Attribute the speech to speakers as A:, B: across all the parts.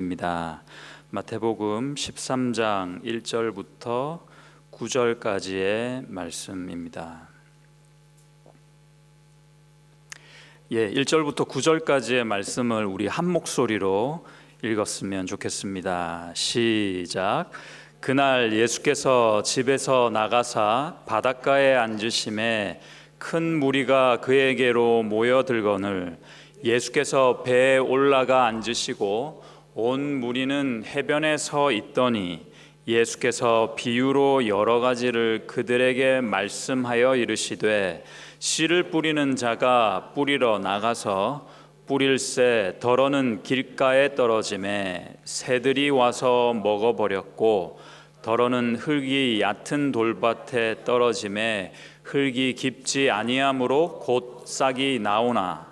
A: 입니다. 마태복음 13장 1절부터 9절까지의 말씀입니다. 1절부터 9절까지의 말씀을 우리 한 목소리로 읽었으면 좋겠습니다. 시작. 그날 예수께서 집에서 나가사 바닷가에 앉으심에 큰 무리가 그에게로 모여들거늘 예수께서 배에 올라가 앉으시고 온 무리는 해변에 서 있더니 예수께서 비유로 여러 가지를 그들에게 말씀하여 이르시되 씨를 뿌리는 자가 뿌리러 나가서 뿌릴새 덜어는 길가에 떨어지매 새들이 와서 먹어버렸고 덜어는 흙이 얕은 돌밭에 떨어지매 흙이 깊지 아니하므로 곧 싹이 나오나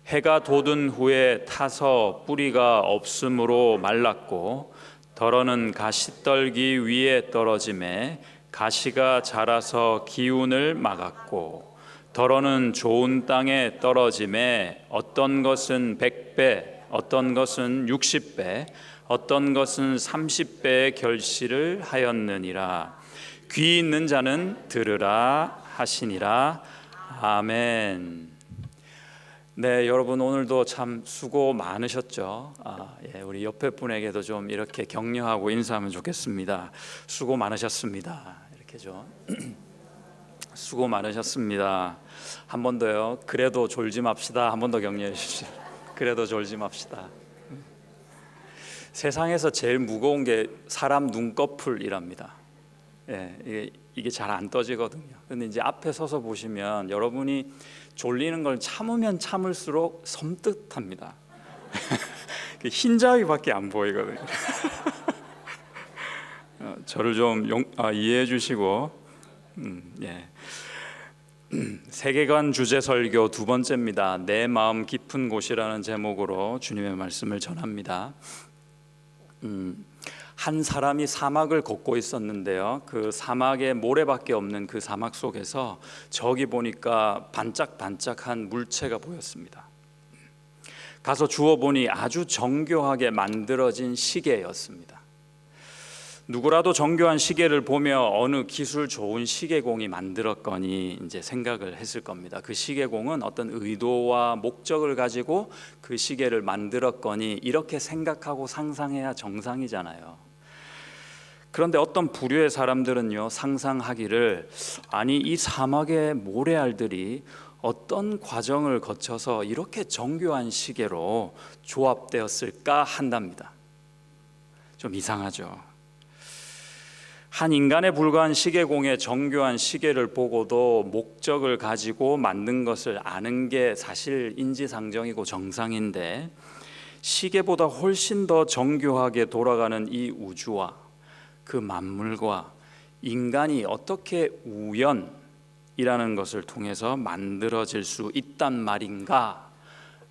A: 해가 돋은 후에 타서 뿌리가 없으므로 말랐고 덜어는 가시떨기 위에 떨어지매 가시가 자라서 기운을 막았고 덜어는 좋은 땅에 떨어지매 어떤 것은 100배 어떤 것은 60배 어떤 것은 30배의 결실을 하였느니라. 귀 있는 자는 들으라 하시니라. 아멘. 네, 여러분 오늘도 참 수고 많으셨죠? 우리 옆에 분에게도 좀 이렇게 격려하고 인사하면 좋겠습니다. 수고 많으셨습니다. 이렇게 좀 수고 많으셨습니다. 한 번 더요. 그래도 졸지 맙시다. 한 번 더 격려해 주십시오. 그래도 졸지 맙시다. 세상에서 제일 무거운 게 사람 눈꺼풀이랍니다. 이게 잘 안 떠지거든요. 근데 이제 앞에 서서 보시면 여러분이 졸리는 걸 참으면 참을수록 섬뜩합니다. 흰자위밖에 안 보이거든요. 저를 좀 이해해 주시고 세계관 주제 설교 두 번째입니다. 내 마음 깊은 곳이라는 제목으로 주님의 말씀을 전합니다. 한 사람이 사막을 걷고 있었는데요. 그 사막에 모래밖에 없는 그 사막 속에서 저기 보니까 반짝반짝한 물체가 보였습니다. 가서 주워보니 아주 정교하게 만들어진 시계였습니다. 누구라도 정교한 시계를 보며 어느 기술 좋은 시계공이 만들었거니 이제 생각을 했을 겁니다. 그 시계공은 어떤 의도와 목적을 가지고 그 시계를 만들었거니 이렇게 생각하고 상상해야 정상이잖아요. 그런데 어떤 부류의 사람들은요, 상상하기를 아니 이 사막의 모래알들이 어떤 과정을 거쳐서 이렇게 정교한 시계로 조합되었을까 한답니다. 좀 이상하죠. 한 인간에 불과한 시계공의 정교한 시계를 보고도 목적을 가지고 만든 것을 아는 게 사실 인지상정이고 정상인데 시계보다 훨씬 더 정교하게 돌아가는 이 우주와 그 만물과 인간이 어떻게 우연이라는 것을 통해서 만들어질 수 있단 말인가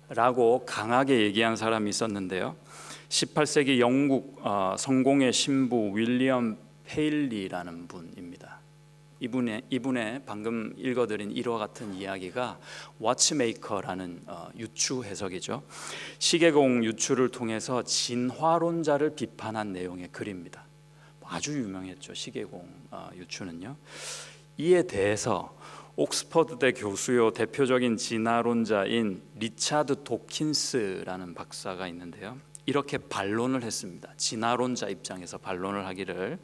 A: 라고 강하게 얘기한 사람이 있었는데요. 18세기 영국 성공의 신부 윌리엄 페일리라는 분입니다. 이분의 방금 읽어드린 이와 같은 이야기가 워치메이커라는 유추 해석이죠. 시계공 유추를 통해서 진화론자를 비판한 내용의 글입니다. 아주 유명했죠. 시계공 유추는요. 이에 대해서 옥스퍼드대 교수요 대표적인 진화론자인 리차드 도킨스라는 박사가 있는데요. 이렇게 반론을 했습니다. 진화론자 입장에서 반론을 하기를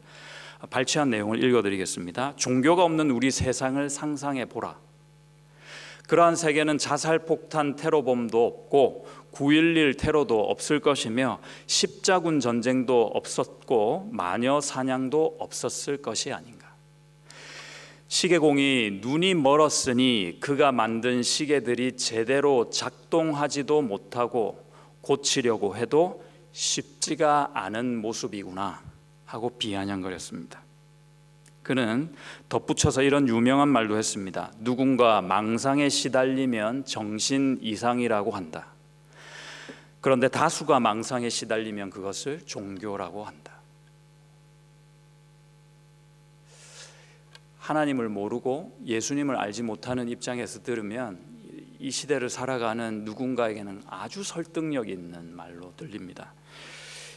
A: 발췌한 내용을 읽어드리겠습니다. 종교가 없는 우리 세상을 상상해 보라. 그러한 세계는 자살폭탄 테러범도 없고 9.11 테러도 없을 것이며 십자군 전쟁도 없었고 마녀 사냥도 없었을 것이 아닌가. 시계공이 눈이 멀었으니 그가 만든 시계들이 제대로 작동하지도 못하고 고치려고 해도 쉽지가 않은 모습이구나 하고 비아냥거렸습니다. 그는 덧붙여서 이런 유명한 말도 했습니다. 누군가 망상에 시달리면 정신 이상이라고 한다. 그런데 다수가 망상에 시달리면 그것을 종교라고 한다. 하나님을 모르고 예수님을 알지 못하는 입장에서 들으면 이 시대를 살아가는 누군가에게는 아주 설득력 있는 말로 들립니다.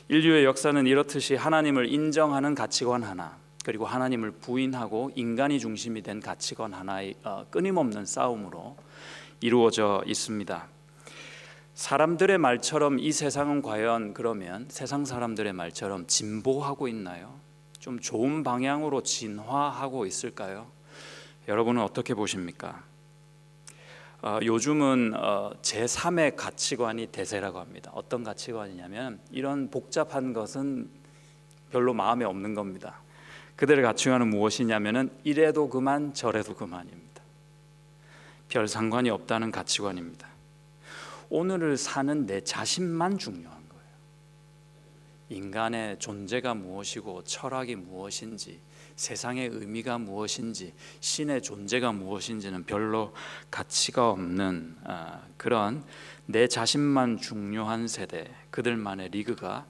A: 인류의 역사는 이렇듯이 하나님을 인정하는 가치관 하나, 그리고 하나님을 부인하고 인간이 중심이 된 가치관 하나의 끊임없는 싸움으로 이루어져 있습니다. 사람들의 말처럼 이 세상은 과연 그러면 세상 사람들의 말처럼 진보하고 있나요? 좀 좋은 방향으로 진화하고 있을까요? 여러분은 어떻게 보십니까? 요즘은 제3의 가치관이 대세라고 합니다. 어떤 가치관이냐면 이런 복잡한 것은 별로 마음에 없는 겁니다. 그들의 가치관은 무엇이냐면은 이래도 그만 저래도 그만입니다. 별 상관이 없다는 가치관입니다. 오늘을 사는 내 자신만 중요한 거예요. 인간의 존재가 무엇이고 철학이 무엇인지, 세상의 의미가 무엇인지, 신의 존재가 무엇인지는 별로 가치가 없는 그런 내 자신만 중요한 세대, 그들만의 리그가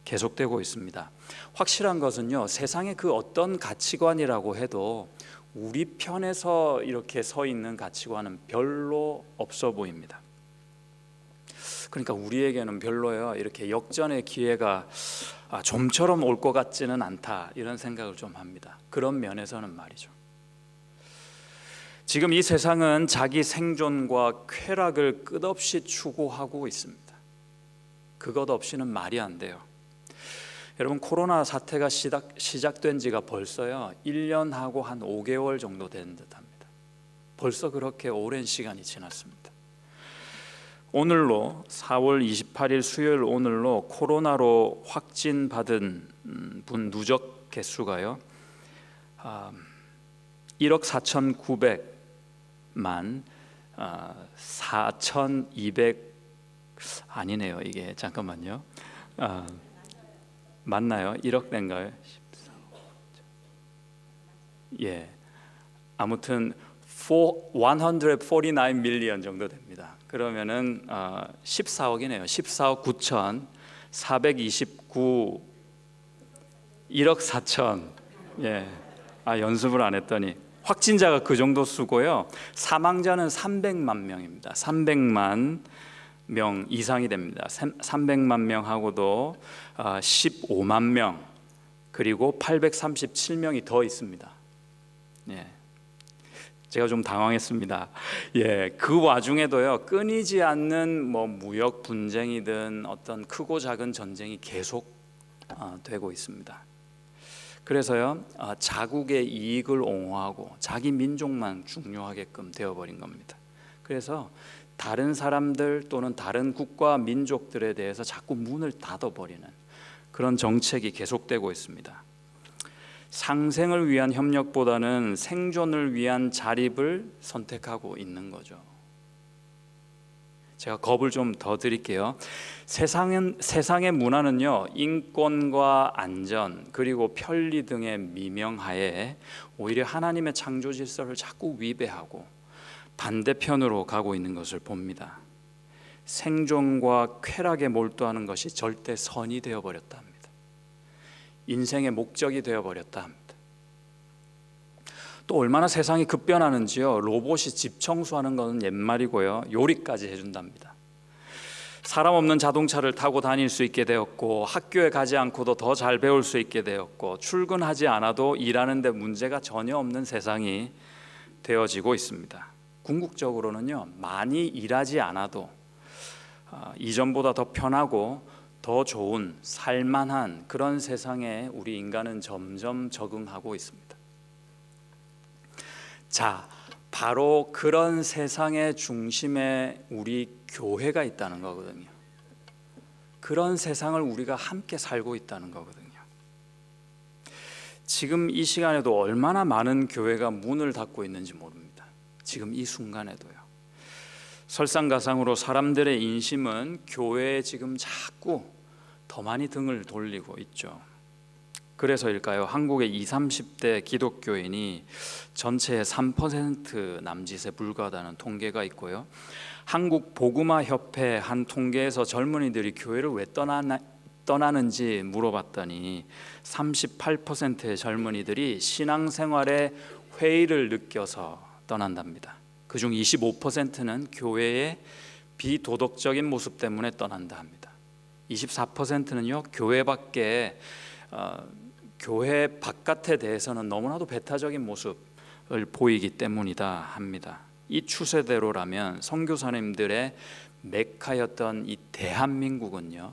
A: 계속되고 있습니다. 확실한 것은요, 세상의 그 어떤 가치관이라고 해도 우리 편에서 이렇게 서 있는 가치관은 별로 없어 보입니다. 그러니까 우리에게는 별로요, 이렇게 역전의 기회가 좀처럼 올 것 같지는 않다, 이런 생각을 좀 합니다. 그런 면에서는 말이죠. 지금 이 세상은 자기 생존과 쾌락을 끝없이 추구하고 있습니다. 그것 없이는 말이 안 돼요. 여러분, 코로나 사태가 시작된 지가 벌써요 1년하고 한 5개월 정도 된 듯합니다. 벌써 그렇게 오랜 시간이 지났습니다. 오늘로 4월 28일 수요일 오늘로 코로나로 확진받은 분 누적 개수가요 1억 4,900만 4,200 아니네요. 이게 잠깐만요. 맞나요? 1억 된가요? 예, 아무튼 149 밀리언 정도 됩니다. 그러면은 14억이네요. 14억 9,429 1억 4천. 예, 연습을 안 했더니 확진자가 그 정도 수고요. 사망자는 300만 명입니다. 300만 명 이상이 됩니다. 300만 명하고도 15만 명, 그리고 837명이 더 있습니다. 예. 제가 좀 당황했습니다. 예, 그 와중에도요 끊이지 않는 무역 분쟁이든 어떤 크고 작은 전쟁이 계속 되고 있습니다. 그래서요 자국의 이익을 옹호하고 자기 민족만 중요하게끔 되어버린 겁니다. 그래서 다른 사람들 또는 다른 국가 민족들에 대해서 자꾸 문을 닫아버리는 그런 정책이 계속되고 있습니다. 상생을 위한 협력보다는 생존을 위한 자립을 선택하고 있는 거죠. 제가 겁을 좀 더 드릴게요. 세상의 문화는요 인권과 안전 그리고 편리 등의 미명하에 오히려 하나님의 창조 질서를 자꾸 위배하고 반대편으로 가고 있는 것을 봅니다. 생존과 쾌락에 몰두하는 것이 절대 선이 되어버렸다 합니다. 인생의 목적이 되어버렸다 합니다. 또 얼마나 세상이 급변하는지요. 로봇이 집 청소하는 것은 옛말이고요, 요리까지 해준답니다. 사람 없는 자동차를 타고 다닐 수 있게 되었고, 학교에 가지 않고도 더 잘 배울 수 있게 되었고, 출근하지 않아도 일하는 데 문제가 전혀 없는 세상이 되어지고 있습니다. 궁극적으로는요 많이 일하지 않아도 이전보다 더 편하고 더 좋은 살만한 그런 세상에 우리 인간은 점점 적응하고 있습니다. 자, 바로 그런 세상의 중심에 우리 교회가 있다는 거거든요. 그런 세상을 우리가 함께 살고 있다는 거거든요. 지금 이 시간에도 얼마나 많은 교회가 문을 닫고 있는지 모릅니다. 지금 이 순간에도요. 설상가상으로 사람들의 인심은 교회에 지금 자꾸 더 많이 등을 돌리고 있죠. 그래서일까요? 한국의 20, 30대 기독교인이 전체의 3% 남짓에 불과하다는 통계가 있고요. 한국 복음화 협회 한 통계에서 젊은이들이 교회를 왜 떠나는지 물어봤더니 38%의 젊은이들이 신앙생활에 회의를 느껴서 떠난답니다. 그중 25%는 교회의 비도덕적인 모습 때문에 떠난다 합니다. 24%는요 교회 바깥에 대해서는 너무나도 배타적인 모습을 보이기 때문이다 합니다. 이 추세대로라면 선교사님들의 메카였던 이 대한민국은요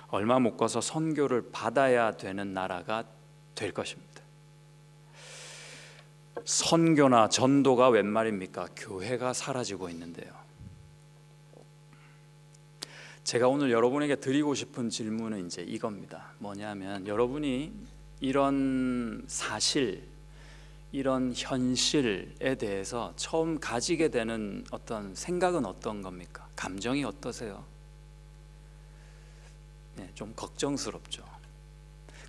A: 얼마 못 가서 선교를 받아야 되는 나라가 될 것입니다. 선교나 전도가 웬 말입니까? 교회가 사라지고 있는데요. 제가 오늘 여러분에게 드리고 싶은 질문은 이제 이겁니다. 뭐냐면 여러분이 이런 사실, 이런 현실에 대해서 처음 가지게 되는 어떤 생각은 어떤 겁니까? 감정이 어떠세요? 네, 좀 걱정스럽죠.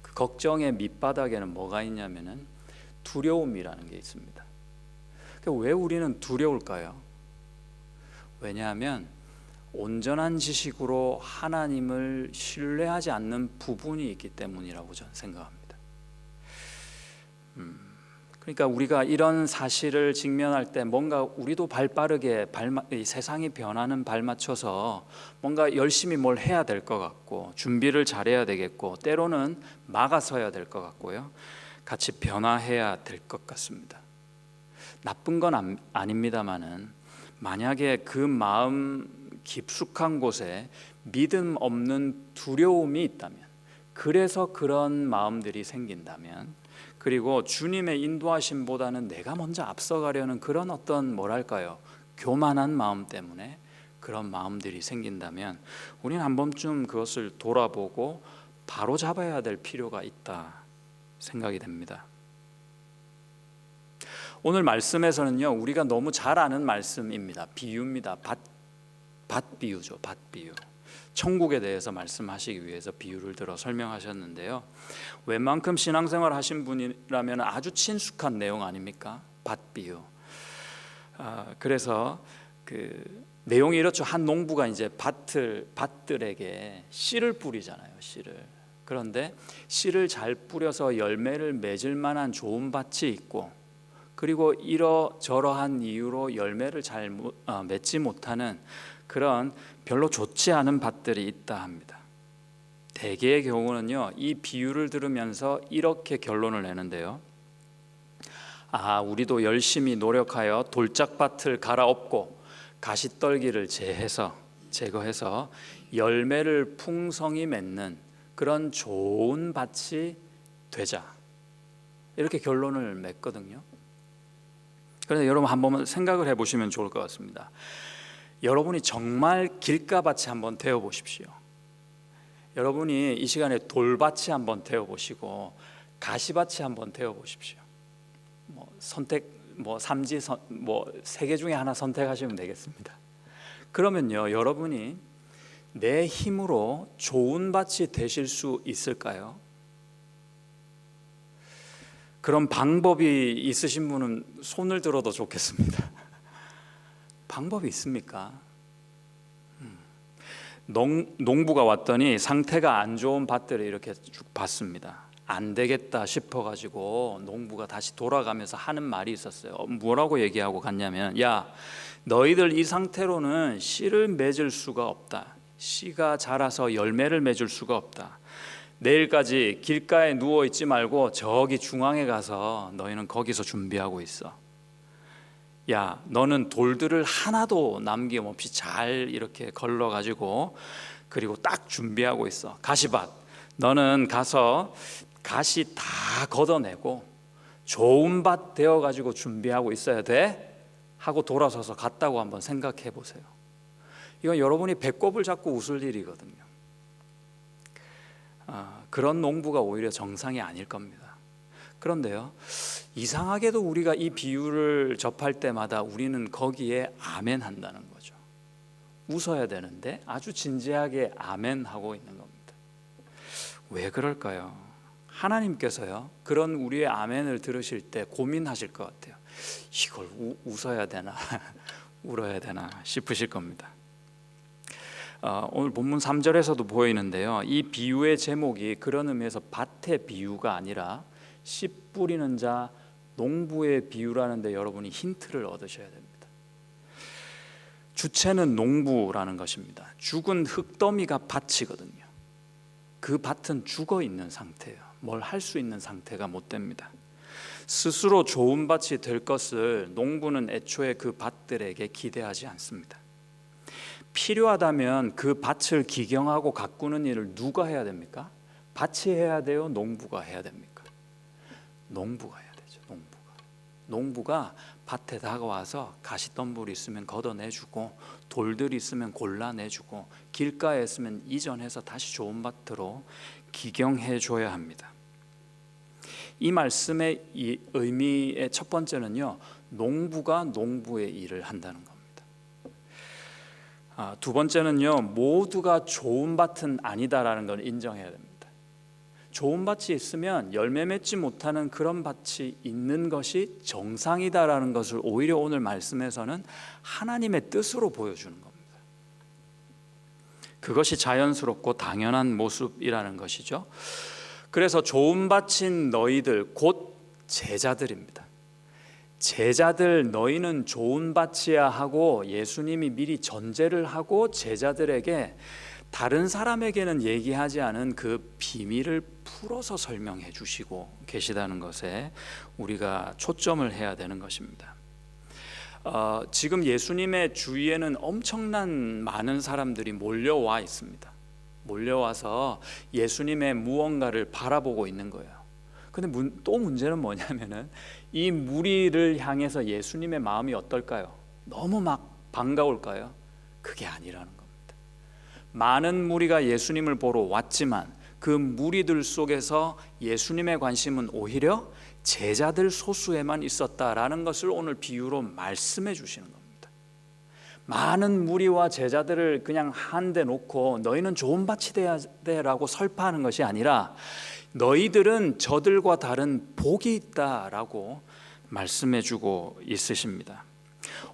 A: 그 걱정의 밑바닥에는 뭐가 있냐면은 두려움이라는 게 있습니다. 왜 우리는 두려울까요? 왜냐하면 온전한 지식으로 하나님을 신뢰하지 않는 부분이 있기 때문이라고 저는 생각합니다. 그러니까 우리가 이런 사실을 직면할 때 뭔가 우리도 발빠르게 세상이 변하는 발맞춰서 뭔가 열심히 뭘 해야 될 것 같고 준비를 잘해야 되겠고 때로는 막아서야 될 것 같고요. 같이 변화해야 될 것 같습니다. 나쁜 건 아닙니다만은 만약에 그 마음 깊숙한 곳에 믿음 없는 두려움이 있다면, 그래서 그런 마음들이 생긴다면, 그리고 주님의 인도하심보다는 내가 먼저 앞서가려는 그런 어떤 뭐랄까요, 교만한 마음 때문에 그런 마음들이 생긴다면 우리는 한 번쯤 그것을 돌아보고 바로 잡아야 될 필요가 있다 생각이 됩니다. 오늘 말씀에서는요 우리가 너무 잘 아는 말씀입니다. 비유입니다. 밭 비유죠. 밭 비유. 천국에 대해서 말씀하시기 위해서 비유를 들어 설명하셨는데요. 웬만큼 신앙생활 하신 분이라면 아주 친숙한 내용 아닙니까? 밭 비유. 그래서 그 내용이 이렇죠. 한 농부가 이제 밭들에게 씨를 뿌리잖아요. 씨를. 그런데 씨를 잘 뿌려서 열매를 맺을 만한 좋은 밭이 있고, 그리고 이러저러한 이유로 열매를 잘 맺지 못하는 그런 별로 좋지 않은 밭들이 있다 합니다. 대개의 경우는요 이 비유를 들으면서 이렇게 결론을 내는데요. 우리도 열심히 노력하여 돌짝밭을 갈아엎고 가시떨기를 제거해서 열매를 풍성히 맺는 그런 좋은 밭이 되자, 이렇게 결론을 맺거든요. 그래서 여러분 한번 생각을 해보시면 좋을 것 같습니다. 여러분이 정말 길가밭이 한번 되어보십시오. 여러분이 이 시간에 돌밭이 한번 되어보시고 가시밭이 한번 되어보십시오. 삼지 세 개 중에 하나 선택하시면 되겠습니다. 그러면요 여러분이 내 힘으로 좋은 밭이 되실 수 있을까요? 그런 방법이 있으신 분은 손을 들어도 좋겠습니다. 방법이 있습니까? 농부가 왔더니 상태가 안 좋은 밭들을 이렇게 쭉 봤습니다. 안 되겠다 싶어가지고 농부가 다시 돌아가면서 하는 말이 있었어요. 뭐라고 얘기하고 갔냐면, 야, 너희들 이 상태로는 씨를 맺을 수가 없다. 씨가 자라서 열매를 맺을 수가 없다. 내일까지 길가에 누워 있지 말고 저기 중앙에 가서 너희는 거기서 준비하고 있어. 야, 너는 돌들을 하나도 남김없이 잘 이렇게 걸러가지고 그리고 딱 준비하고 있어. 가시밭, 너는 가서 가시 다 걷어내고 좋은 밭 되어가지고 준비하고 있어야 돼 하고 돌아서서 갔다고 한번 생각해 보세요. 이건 여러분이 배꼽을 잡고 웃을 일이거든요. 그런 농부가 오히려 정상이 아닐 겁니다. 그런데요, 이상하게도 우리가 이 비유를 접할 때마다 우리는 거기에 아멘 한다는 거죠. 웃어야 되는데 아주 진지하게 아멘 하고 있는 겁니다. 왜 그럴까요? 하나님께서요 그런 우리의 아멘을 들으실 때 고민하실 것 같아요. 이걸 웃어야 되나 울어야 되나 싶으실 겁니다. 오늘 본문 3절에서도 보이는데요, 이 비유의 제목이 그런 의미에서 밭의 비유가 아니라 씨 뿌리는 자 농부의 비유라는데 여러분이 힌트를 얻으셔야 됩니다. 주체는 농부라는 것입니다. 죽은 흙더미가 밭이거든요. 그 밭은 죽어 있는 상태예요. 뭘 할 수 있는 상태가 못 됩니다. 스스로 좋은 밭이 될 것을 농부는 애초에 그 밭들에게 기대하지 않습니다. 필요하다면 그 밭을 기경하고 가꾸는 일을 누가 해야 됩니까? 밭이 해야 돼요? 농부가 해야 됩니까? 농부가 해야 되죠. 농부가 밭에 다가와서 가시덤불이 있으면 걷어내주고, 돌들이 있으면 골라내주고, 길가에 있으면 이전해서 다시 좋은 밭으로 기경해줘야 합니다. 이 말씀의 이 의미의 첫 번째는요, 농부가 농부의 일을 한다는 겁니다. 두 번째는요, 모두가 좋은 밭은 아니다라는 걸 인정해야 됩니다. 좋은 밭이 있으면 열매 맺지 못하는 그런 밭이 있는 것이 정상이다라는 것을 오히려 오늘 말씀에서는 하나님의 뜻으로 보여주는 겁니다. 그것이 자연스럽고 당연한 모습이라는 것이죠. 그래서 좋은 밭인 너희들 곧 제자들입니다. 제자들 너희는 좋은 밭이야 하고 예수님이 미리 전제를 하고 제자들에게 다른 사람에게는 얘기하지 않은 그 비밀을 풀어서 설명해 주시고 계시다는 것에 우리가 초점을 해야 되는 것입니다. 지금 예수님의 주위에는 엄청난 많은 사람들이 몰려와 있습니다. 몰려와서 예수님의 무언가를 바라보고 있는 거예요. 근데 또 문제는 뭐냐면은 이 무리를 향해서 예수님의 마음이 어떨까요? 너무 막 반가울까요? 그게 아니라는 겁니다. 많은 무리가 예수님을 보러 왔지만 그 무리들 속에서 예수님의 관심은 오히려 제자들 소수에만 있었다라는 것을 오늘 비유로 말씀해 주시는 겁니다. 많은 무리와 제자들을 그냥 한데 놓고 너희는 좋은 밭이 돼야 돼라고 설파하는 것이 아니라 너희들은 저들과 다른 복이 있다라고 말씀해 주고 있으십니다.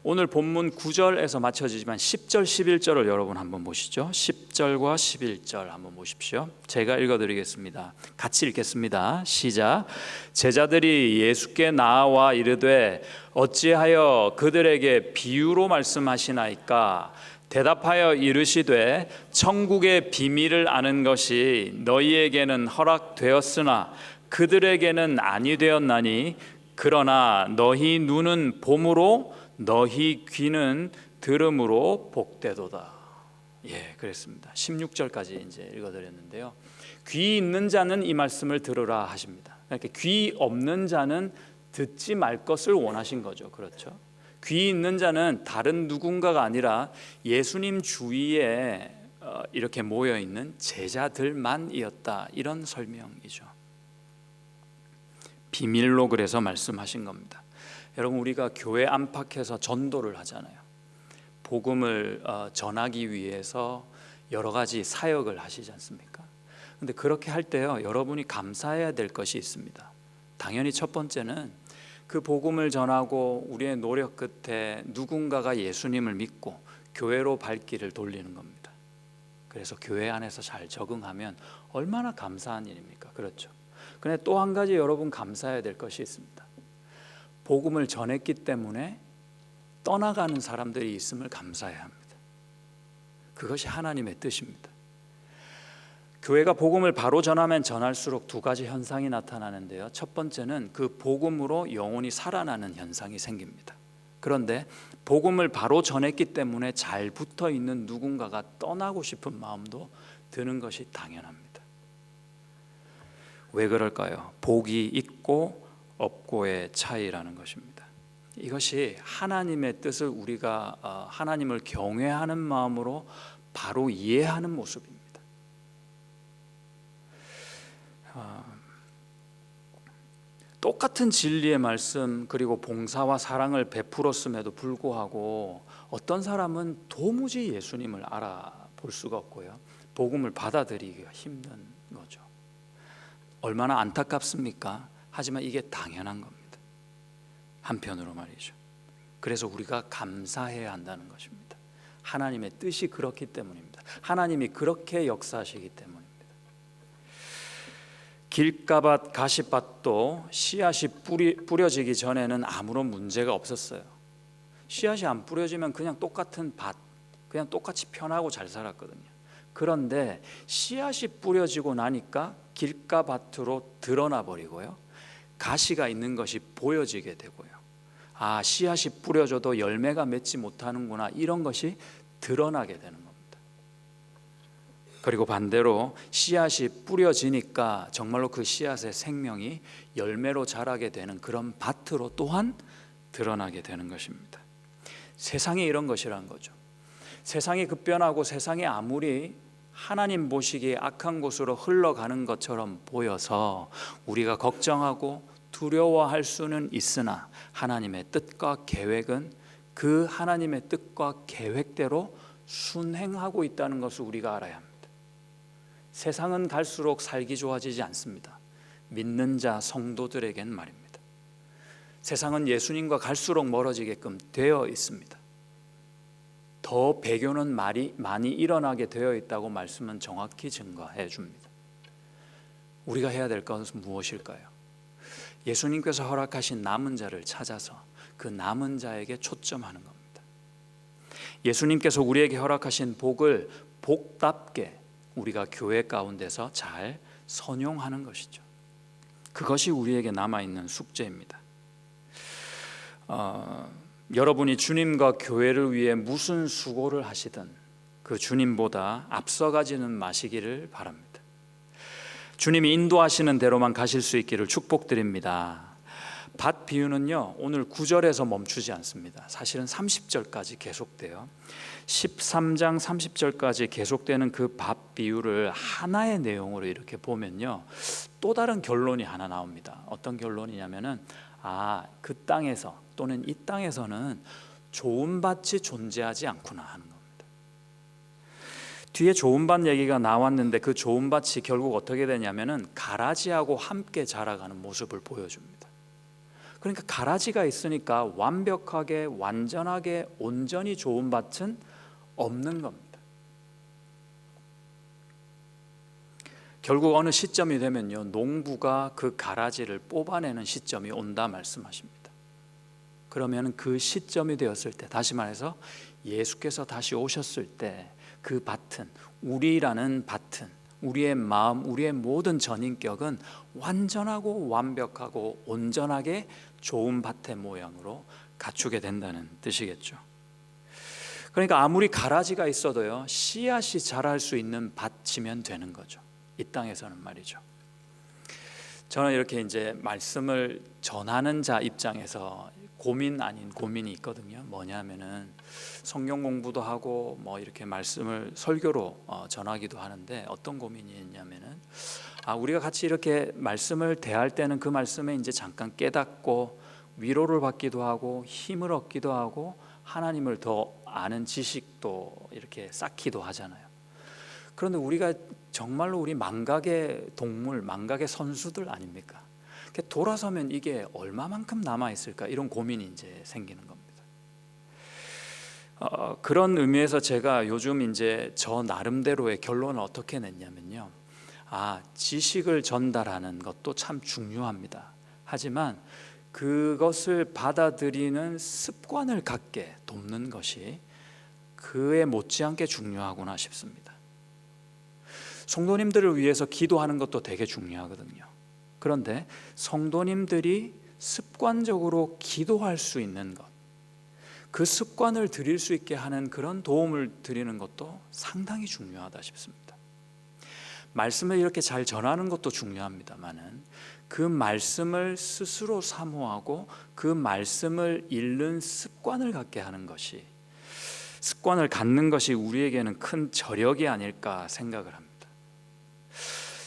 A: 오늘 본문 9절에서 맞춰지지만 10절 11절을 여러분 한번 보시죠. 10절과 11절 한번 보십시오. 제가 읽어드리겠습니다. 같이 읽겠습니다. 시작. 제자들이 예수께 나와 이르되 어찌하여 그들에게 비유로 말씀하시나이까? 대답하여 이르시되 천국의 비밀을 아는 것이 너희에게는 허락되었으나 그들에게는 아니 되었나니 그러나 너희 눈은 봄으로 너희 귀는 들음으로 복되도다. 예, 그랬습니다. 16절까지 이제 읽어드렸는데요. 귀 있는 자는 이 말씀을 들으라 하십니다. 그러니까 귀 없는 자는 듣지 말 것을 원하신 거죠. 그렇죠? 귀 있는 자는 다른 누군가가 아니라 예수님 주위에 이렇게 모여 있는 제자들만이었다. 이런 설명이죠. 비밀로 그래서 말씀하신 겁니다. 여러분, 우리가 교회 안팎에서 전도를 하잖아요. 복음을 전하기 위해서 여러 가지 사역을 하시지 않습니까? 근데 그렇게 할 때요, 여러분이 감사해야 될 것이 있습니다. 당연히 첫 번째는 그 복음을 전하고 우리의 노력 끝에 누군가가 예수님을 믿고 교회로 발길을 돌리는 겁니다. 그래서 교회 안에서 잘 적응하면 얼마나 감사한 일입니까? 그렇죠. 그런데 또 한 가지 여러분 감사해야 될 것이 있습니다. 복음을 전했기 때문에 떠나가는 사람들이 있음을 감사해야 합니다. 그것이 하나님의 뜻입니다. 교회가 복음을 바로 전하면 전할수록 두 가지 현상이 나타나는데요. 첫 번째는 그 복음으로 영혼이 살아나는 현상이 생깁니다. 그런데 복음을 바로 전했기 때문에 잘 붙어 있는 누군가가 떠나고 싶은 마음도 드는 것이 당연합니다. 왜 그럴까요? 복이 있고 없고의 차이라는 것입니다. 이것이 하나님의 뜻을 우리가 하나님을 경외하는 마음으로 바로 이해하는 모습입니다. 똑같은 진리의 말씀 그리고 봉사와 사랑을 베풀었음에도 불구하고 어떤 사람은 도무지 예수님을 알아볼 수가 없고요, 복음을 받아들이기가 힘든 거죠. 얼마나 안타깝습니까? 하지만 이게 당연한 겁니다. 한편으로 말이죠. 그래서 우리가 감사해야 한다는 것입니다. 하나님의 뜻이 그렇기 때문입니다. 하나님이 그렇게 역사하시기 때문입니다. 길가밭, 가시밭도 씨앗이 뿌려지기 전에는 아무런 문제가 없었어요. 씨앗이 안 뿌려지면 그냥 똑같은 밭, 그냥 똑같이 편하고 잘 살았거든요. 그런데 씨앗이 뿌려지고 나니까 길가 밭으로 드러나 버리고요, 가시가 있는 것이 보여지게 되고요, 아, 씨앗이 뿌려져도 열매가 맺지 못하는구나, 이런 것이 드러나게 되는 겁니다. 그리고 반대로 씨앗이 뿌려지니까 정말로 그 씨앗의 생명이 열매로 자라게 되는 그런 밭으로 또한 드러나게 되는 것입니다. 세상이 이런 것이라는 거죠. 세상이 급변하고 세상이 아무리 하나님 보시기에 악한 곳으로 흘러가는 것처럼 보여서 우리가 걱정하고 두려워할 수는 있으나, 하나님의 뜻과 계획은 그 하나님의 뜻과 계획대로 순행하고 있다는 것을 우리가 알아야 합니다. 세상은 갈수록 살기 좋아지지 않습니다. 믿는 자 성도들에겐 말입니다. 세상은 예수님과 갈수록 멀어지게끔 되어 있습니다. 더 배교는 많이 일어나게 되어 있다고 말씀은 정확히 증거해 줍니다. 우리가 해야 될 것은 무엇일까요? 예수님께서 허락하신 남은 자를 찾아서 그 남은 자에게 초점하는 겁니다. 예수님께서 우리에게 허락하신 복을 복답게 우리가 교회 가운데서 잘 선용하는 것이죠. 그것이 우리에게 남아있는 숙제입니다. 여러분이 주님과 교회를 위해 무슨 수고를 하시든 그 주님보다 앞서가지는 마시기를 바랍니다. 주님이 인도하시는 대로만 가실 수 있기를 축복드립니다. 밭 비유는요, 오늘 9절에서 멈추지 않습니다. 사실은 30절까지 계속돼요. 13장 30절까지 계속되는 그 밭 비유를 하나의 내용으로 이렇게 보면요, 또 다른 결론이 하나 나옵니다. 어떤 결론이냐면은, 그 땅에서 또는 이 땅에서는 좋은 밭이 존재하지 않구나 하는 겁니다. 뒤에 좋은 밭 얘기가 나왔는데 그 좋은 밭이 결국 어떻게 되냐면은 가라지하고 함께 자라가는 모습을 보여줍니다. 그러니까 가라지가 있으니까 완벽하게, 완전하게, 온전히 좋은 밭은 없는 겁니다. 결국 어느 시점이 되면요, 농부가 그 가라지를 뽑아내는 시점이 온다 말씀하십니다. 그러면 그 시점이 되었을 때, 다시 말해서 예수께서 다시 오셨을 때 그 밭은, 우리라는 밭은, 우리의 마음, 우리의 모든 전인격은 완전하고 완벽하고 온전하게 좋은 밭의 모양으로 갖추게 된다는 뜻이겠죠. 그러니까 아무리 가라지가 있어도요, 씨앗이 자랄 수 있는 밭이면 되는 거죠. 이 땅에서는 말이죠. 저는 이렇게 이제 말씀을 전하는 자 입장에서 고민 아닌 고민이 있거든요. 뭐냐면은 성경 공부도 하고 뭐 이렇게 말씀을 설교로 전하기도 하는데, 어떤 고민이 있냐면은, 우리가 같이 이렇게 말씀을 대할 때는 그 말씀에 이제 잠깐 깨닫고 위로를 받기도 하고 힘을 얻기도 하고 하나님을 더 아는 지식도 이렇게 쌓기도 하잖아요. 그런데 우리가 정말로 우리 망각의 동물, 망각의 선수들 아닙니까? 돌아서면 이게 얼마만큼 남아있을까, 이런 고민이 이제 생기는 겁니다. 그런 의미에서 제가 요즘 이제 저 나름대로의 결론을 어떻게 냈냐면요, 지식을 전달하는 것도 참 중요합니다. 하지만 그것을 받아들이는 습관을 갖게 돕는 것이 그에 못지않게 중요하구나 싶습니다. 성도님들을 위해서 기도하는 것도 되게 중요하거든요. 그런데 성도님들이 습관적으로 기도할 수 있는 것, 그 습관을 드릴 수 있게 하는 그런 도움을 드리는 것도 상당히 중요하다 싶습니다. 말씀을 이렇게 잘 전하는 것도 중요합니다만은 그 말씀을 스스로 사모하고 그 말씀을 읽는 습관을 갖게 하는 것이, 습관을 갖는 것이 우리에게는 큰 저력이 아닐까 생각을 합니다.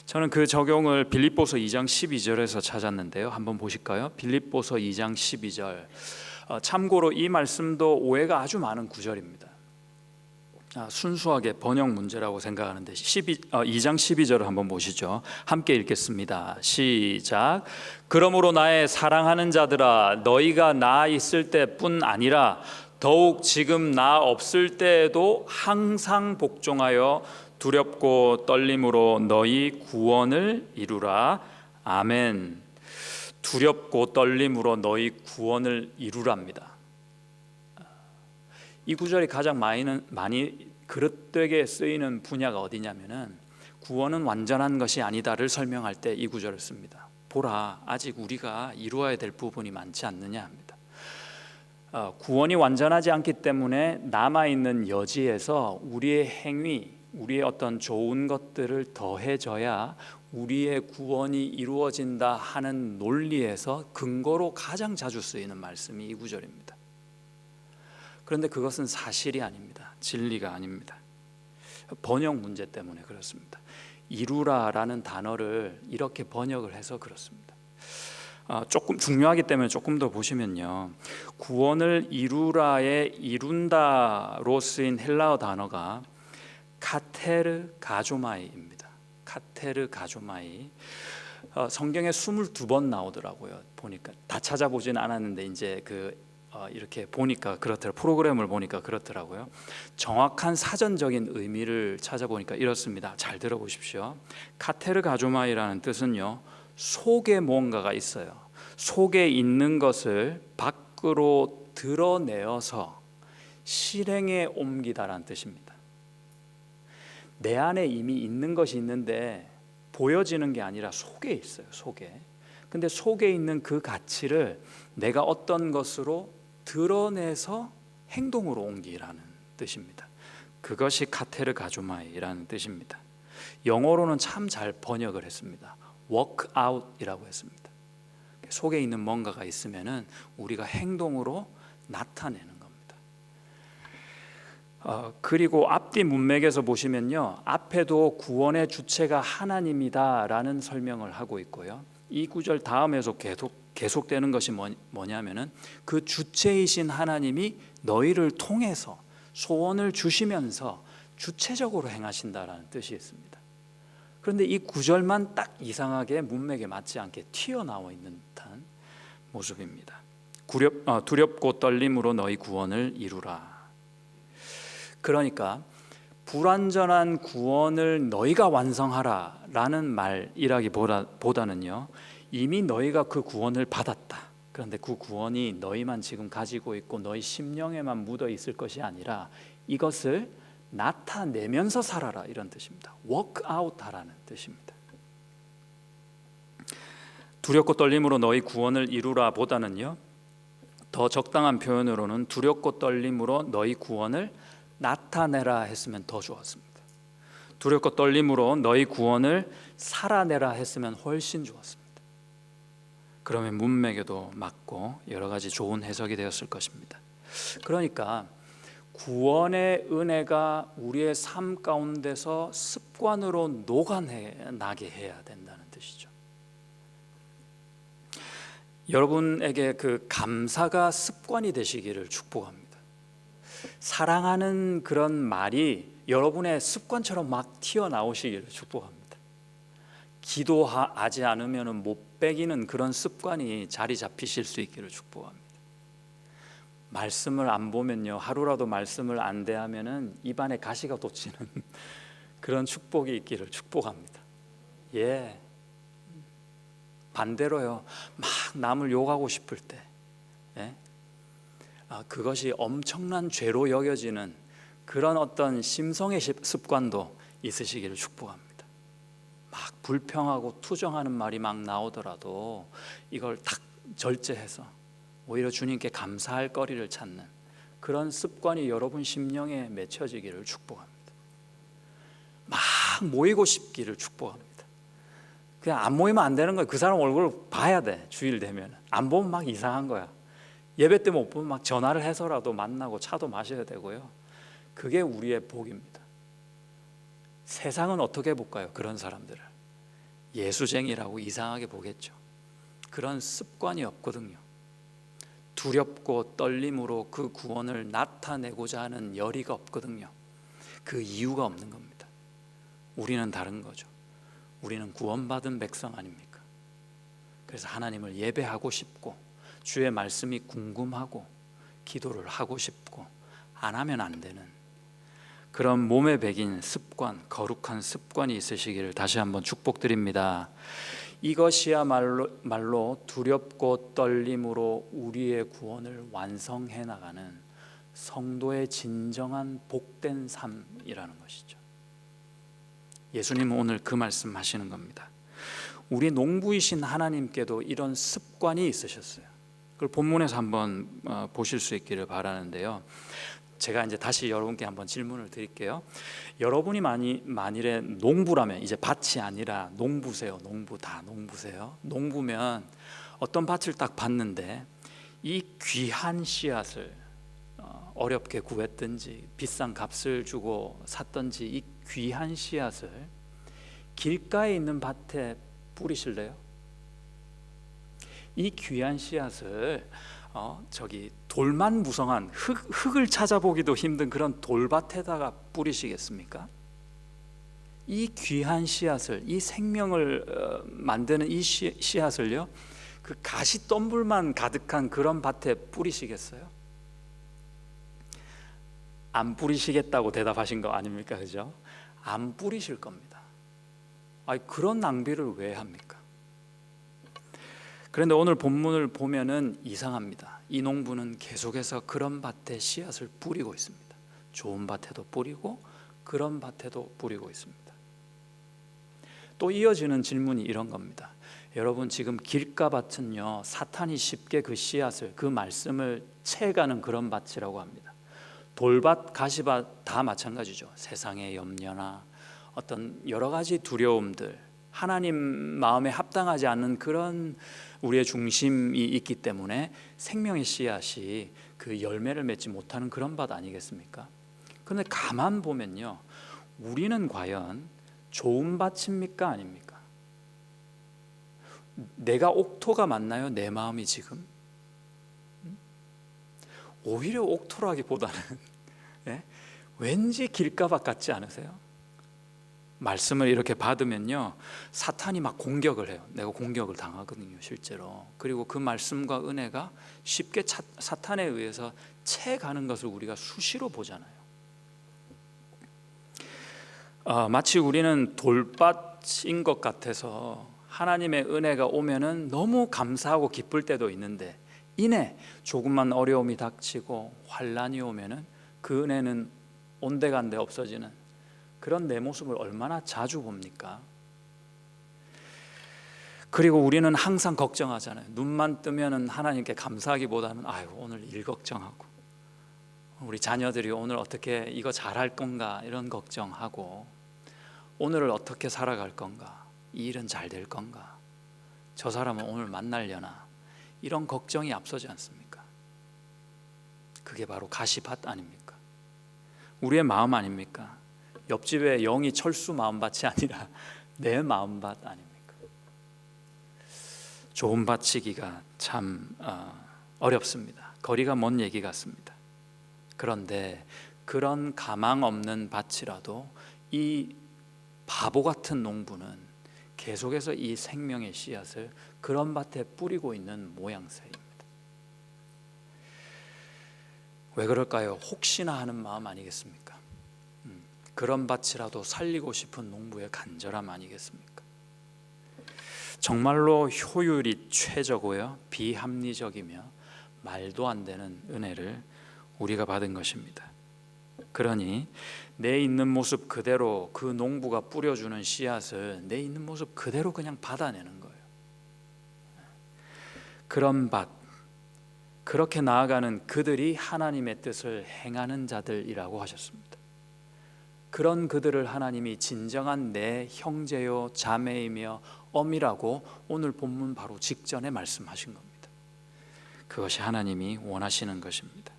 A: 저는 그 적용을 빌립보서 2장 12절에서 찾았는데요, 한번 보실까요? 빌립보서 2장 12절. 참고로 이 말씀도 오해가 아주 많은 구절입니다. 순수하게 번역 문제라고 생각하는데 2장 12절을 한번 보시죠. 함께 읽겠습니다. 시작. 그러므로 나의 사랑하는 자들아, 너희가 나 있을 때뿐 아니라 더욱 지금 나 없을 때에도 항상 복종하여 두렵고 떨림으로 너희 구원을 이루라. 아멘. 두렵고 떨림으로 너희 구원을 이루랍니다. 이 구절이 가장 많이 그릇되게 쓰이는 분야가 어디냐면은 구원은 완전한 것이 아니다를 설명할 때 이 구절을 씁니다. 보라, 아직 우리가 이루어야 될 부분이 많지 않느냐 합니다. 구원이 완전하지 않기 때문에 남아있는 여지에서 우리의 행위, 우리의 어떤 좋은 것들을 더해져야 우리의 구원이 이루어진다 하는 논리에서 근거로 가장 자주 쓰이는 말씀이 이 구절입니다. 그런데 그것은 사실이 아닙니다. 진리가 아닙니다. 번역 문제 때문에 그렇습니다. 이루라라는 단어를 이렇게 번역을 해서 그렇습니다. 조금 중요하기 때문에 조금 더 보시면요, 구원을 이루라에 이룬다로 쓰인 헬라어 단어가 카테르 가조마이입니다. 카테르 가조마이. 성경에 22번 나오더라고요. 보니까 다 찾아보진 않았는데 이제 이렇게 보니까 그렇더라고요. 프로그램을 보니까 그렇더라고요. 정확한 사전적인 의미를 찾아보니까 이렇습니다. 잘 들어보십시오. 카테르 가조마이라는 뜻은요, 속에 뭔가가 있어요. 속에 있는 것을 밖으로 드러내어서 실행에 옮기다라는 뜻입니다. 내 안에 이미 있는 것이 있는데 보여지는 게 아니라 속에 있어요. 속에. 근데 속에 있는 그 가치를 내가 어떤 것으로 드러내서 행동으로 옮기라는 뜻입니다. 그것이 카테르 가조마이라는 뜻입니다. 영어로는 참 잘 번역을 했습니다. work out이라고 했습니다. 속에 있는 뭔가가 있으면은 우리가 행동으로 나타내는 겁니다. 그리고 앞뒤 문맥에서 보시면요, 앞에도 구원의 주체가 하나님이다라는 설명을 하고 있고요, 이 구절 다음에서 계속되는 것이 뭐냐면은 그 주체이신 하나님이 너희를 통해서 소원을 주시면서 주체적으로 행하신다라는 뜻이 있습니다. 그런데 이 구절만 딱 이상하게 문맥에 맞지 않게 튀어나와 있는 듯한 모습입니다. 두렵고 떨림으로 너희 구원을 이루라. 그러니까 불완전한 구원을 너희가 완성하라라는 말이라기보다는요, 이미 너희가 그 구원을 받았다. 그런데 그 구원이 너희만 지금 가지고 있고 너희 심령에만 묻어 있을 것이 아니라 이것을 나타내면서 살아라, 이런 뜻입니다. work out 하라는 뜻입니다. 두렵고 떨림으로 너희 구원을 이루라 보다는요, 더 적당한 표현으로는 두렵고 떨림으로 너희 구원을 나타내라 했으면 더 좋았습니다. 두렵고 떨림으로 너희 구원을 살아내라 했으면 훨씬 좋았습니다. 그러면 문맥에도 맞고 여러 가지 좋은 해석이 되었을 것입니다. 그러니까 구원의 은혜가 우리의 삶 가운데서 습관으로 녹아나게 해야 된다는 뜻이죠. 여러분에게 그 감사가 습관이 되시기를 축복합니다. 사랑하는 그런 말이 여러분의 습관처럼 막 튀어나오시기를 축복합니다. 기도하지 않으면 못 빼기는 그런 습관이 자리 잡히실 수 있기를 축복합니다. 말씀을 안 보면요, 하루라도 말씀을 안 대하면은 입안에 가시가 돋치는 그런 축복이 있기를 축복합니다. 예. 반대로요, 막 남을 욕하고 싶을 때, 예? 그것이 엄청난 죄로 여겨지는 그런 어떤 심성의 습관도 있으시기를 축복합니다. 막 불평하고 투정하는 말이 막 나오더라도 이걸 탁 절제해서 오히려 주님께 감사할 거리를 찾는 그런 습관이 여러분 심령에 맺혀지기를 축복합니다. 막 모이고 싶기를 축복합니다. 그냥 안 모이면 안 되는 거예요. 그 사람 얼굴을 봐야 돼. 주일 되면 안 보면 막 이상한 거야. 예배 때 못 보면 막 전화를 해서라도 만나고 차도 마셔야 되고요. 그게 우리의 복입니다. 세상은 어떻게 볼까요? 그런 사람들을 예수쟁이라고 이상하게 보겠죠. 그런 습관이 없거든요. 두렵고 떨림으로 그 구원을 나타내고자 하는 열의가 없거든요. 그 이유가 없는 겁니다. 우리는 다른 거죠. 우리는 구원받은 백성 아닙니까? 그래서 하나님을 예배하고 싶고 주의 말씀이 궁금하고 기도를 하고 싶고 안 하면 안 되는 그런 몸에 배긴 습관, 거룩한 습관이 있으시기를 다시 한번 축복드립니다. 이것이야말로 두렵고 떨림으로 우리의 구원을 완성해 나가는 성도의 진정한 복된 삶이라는 것이죠. 예수님은 오늘 그 말씀 하시는 겁니다. 우리 농부이신 하나님께도 이런 습관이 있으셨어요. 그걸 본문에서 한번 보실 수 있기를 바라는데요. 제가 이제 다시 여러분께 한번 질문을 드릴게요. 여러분이 만일에 농부라면, 이제 밭이 아니라 농부세요. 농부, 다 농부세요. 농부면 어떤 밭을 딱 봤는데 이 귀한 씨앗을 어렵게 구했든지 비싼 값을 주고 샀든지 이 귀한 씨앗을 길가에 있는 밭에 뿌리실래요? 이 귀한 씨앗을 돌만 무성한 흙을 찾아보기도 힘든 그런 돌밭에다가 뿌리시겠습니까? 이 귀한 씨앗을, 이 생명을 만드는 이 씨앗을요, 그 가시덤불만 가득한 그런 밭에 뿌리시겠어요? 안 뿌리시겠다고 대답하신 거 아닙니까? 그죠? 안 뿌리실 겁니다. 그런 낭비를 왜 합니까? 그런데 오늘 본문을 보면은 이상합니다. 이 농부는 계속해서 그런 밭에 씨앗을 뿌리고 있습니다. 좋은 밭에도 뿌리고 그런 밭에도 뿌리고 있습니다. 또 이어지는 질문이 이런 겁니다. 여러분, 지금 길가밭은요, 사탄이 쉽게 그 씨앗을, 그 말씀을 채가는 그런 밭이라고 합니다. 돌밭, 가시밭 다 마찬가지죠. 세상의 염려나 어떤 여러 가지 두려움들, 하나님 마음에 합당하지 않는 그런 우리의 중심이 있기 때문에 생명의 씨앗이 그 열매를 맺지 못하는 그런 밭 아니겠습니까? 그런데 가만 보면요, 우리는 과연 좋은 밭입니까? 아닙니까? 내가 옥토가 맞나요? 내 마음이 지금? 오히려 옥토라기보다는 왠지 길가밭 같지 않으세요? 말씀을 이렇게 받으면요, 사탄이 막 공격을 해요. 내가 공격을 당하거든요, 실제로. 그리고 그 말씀과 은혜가 쉽게 사탄에 의해서 채가는 것을 우리가 수시로 보잖아요. 마치 우리는 돌밭인 것 같아서 하나님의 은혜가 오면은 너무 감사하고 기쁠 때도 있는데, 이내 조금만 어려움이 닥치고 환난이 오면은 그 은혜는 온데간데 없어지는 그런 내 모습을 얼마나 자주 봅니까? 그리고 우리는 항상 걱정하잖아요. 눈만 뜨면은 하나님께 감사하기보다는 오늘 일 걱정하고, 우리 자녀들이 오늘 어떻게 이거 잘할 건가 이런 걱정하고, 오늘을 어떻게 살아갈 건가, 이 일은 잘 될 건가, 저 사람은 오늘 만나려나, 이런 걱정이 앞서지 않습니까? 그게 바로 가시밭 아닙니까? 우리의 마음 아닙니까? 옆집에 영이 철수 마음밭이 아니라 내 마음밭 아닙니까? 좋은 밭이기가 참 어렵습니다. 거리가 먼 얘기 같습니다. 그런데 그런 가망 없는 밭이라도 이 바보 같은 농부는 계속해서 이 생명의 씨앗을 그런 밭에 뿌리고 있는 모양새입니다. 왜 그럴까요? 혹시나 하는 마음 아니겠습니까? 그런 밭이라도 살리고 싶은 농부의 간절함 아니겠습니까? 정말로 효율이 최저고요, 비합리적이며 말도 안 되는 은혜를 우리가 받은 것입니다. 그러니 내 있는 모습 그대로, 그 농부가 뿌려주는 씨앗을 내 있는 모습 그대로 그냥 받아내는 거예요. 그런 밭, 그렇게 나아가는 그들이 하나님의 뜻을 행하는 자들이라고 하셨습니다. 그런 그들을 하나님이 진정한 내 형제요 자매이며 엄이라고 오늘 본문 바로 직전에 말씀하신 겁니다. 그것이 하나님이 원하시는 것입니다.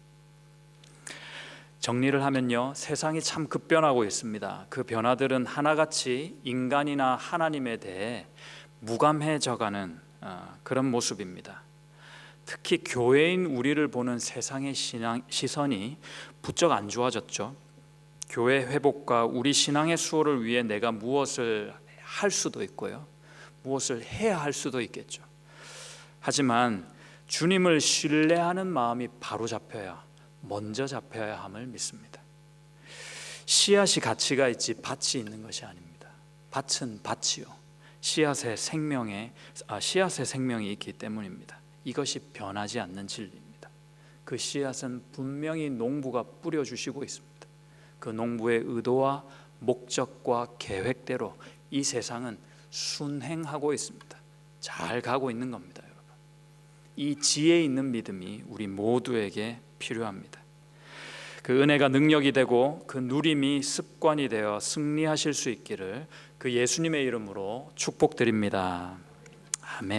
A: 정리를 하면요, 세상이 참 급변하고 있습니다. 그 변화들은 하나같이 인간이나 하나님에 대해 무감해져가는 그런 모습입니다. 특히 교회인 우리를 보는 세상의 시선이 부쩍 안 좋아졌죠. 교회 회복과 우리 신앙의 수호를 위해 내가 무엇을 할 수도 있고요, 무엇을 해야 할 수도 있겠죠. 하지만 주님을 신뢰하는 마음이 바로 잡혀야, 먼저 잡혀야 함을 믿습니다. 씨앗이 가치가 있지 밭이 있는 것이 아닙니다. 밭은 밭이요, 씨앗의 생명이 있기 때문입니다. 이것이 변하지 않는 진리입니다. 그 씨앗은 분명히 농부가 뿌려주시고 있습니다. 그 농부의 의도와 목적과 계획대로 이 세상은 순행하고 있습니다. 잘 가고 있는 겁니다, 여러분. 이 지혜 있는 믿음이 우리 모두에게 필요합니다. 그 은혜가 능력이 되고 그 누림이 습관이 되어 승리하실 수 있기를 그 예수님의 이름으로 축복드립니다. 아멘.